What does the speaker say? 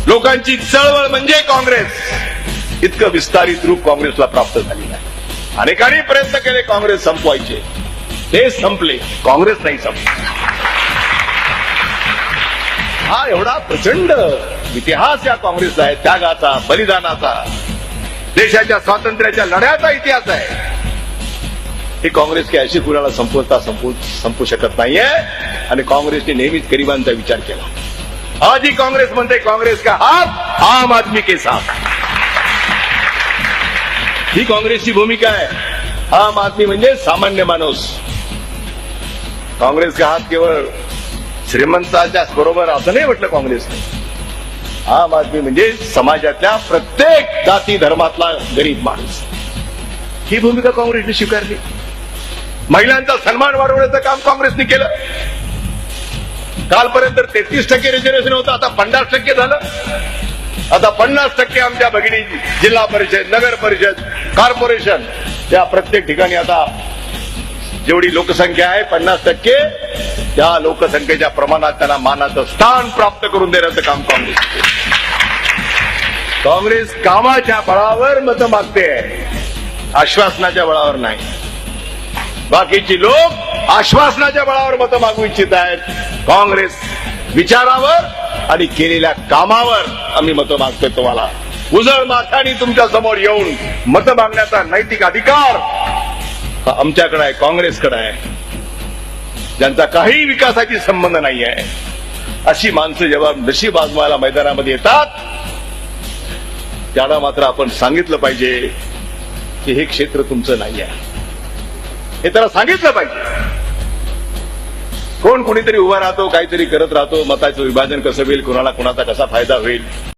लोकांची चळवळ म्हणजे काँग्रेस, इतकं विस्तारित रूप काँग्रेसला प्राप्त झालेलं आहे. अनेकांनी प्रयत्न केले काँग्रेस संपवायचे, ते संपले, काँग्रेस नाही संपली. हा एवढा प्रचंड इतिहास या काँग्रेसला आहे, त्यागाचा, बलिदानाचा, देशाच्या स्वातंत्र्याच्या लढ्याचा इतिहास आहे. ही काँग्रेस काही अशी कुणाला संपू शकत नाहीये. आणि काँग्रेसने नेहमीच गरिबांचा विचार केला. आज ही काँग्रेस म्हणते काँग्रेस का हात आम आदमी के साथ. ही काँग्रेसची भूमिका आहे. आम आदमी म्हणजे सामान्य माणूस. काँग्रेस का हात केवळ श्रीमंताच्या बरोबर असं नाही म्हटलं काँग्रेसने. आम आदमी म्हणजे समाजातल्या प्रत्येक जाती धर्मातला गरीब माणूस. ही भूमिका काँग्रेसने स्वीकारली. महिलांचा सन्मान वाढवण्याचं काम काँग्रेसने केलं. कालपर्यंत 33% रिझर्वेशन होतं, आता 50% झालं. आता 50% आमच्या भगिनी जिल्हा परिषद, नगर परिषद, कॉर्पोरेशन या प्रत्येक ठिकाणी आता जेवढी लोकसंख्या आहे 50% त्या लोकसंख्येच्या प्रमाणात त्यांना मानाचं स्थान प्राप्त करून देण्याचं काम काँग्रेस. काँग्रेस कामाच्या बळावर मतं मागते, आश्वासनाच्या बळावर नाही. बाकीची लोक आश्वासनाच्या बळावर मतं मागू इच्छित आहेत. काँग्रेस विचारावर आणि केलेल्या कामावर आम्ही मतं मागतोय. तुम्हाला उजळ माथ्याने तुमच्या समोर येऊन मतं मागण्याचा नैतिक अधिकार आमच्याकडे आहे, काँग्रेसकडे आहे. ज्यांचा काही विकासाची संबंध नाही आहे अशी माणसं जेव्हा नशीब आजमायला मैदानामध्ये येतात, त्यांना मात्र आपण सांगितलं पाहिजे की हे क्षेत्र तुमचं नाही आहे. हे त्याला सांगितलं पाहिजे. कोण कोणीतरी उभा राहतो, काहीतरी करत राहतो, मताचं विभाजन कसं होईल, कोणाला कोणाचा कसा फायदा होईल.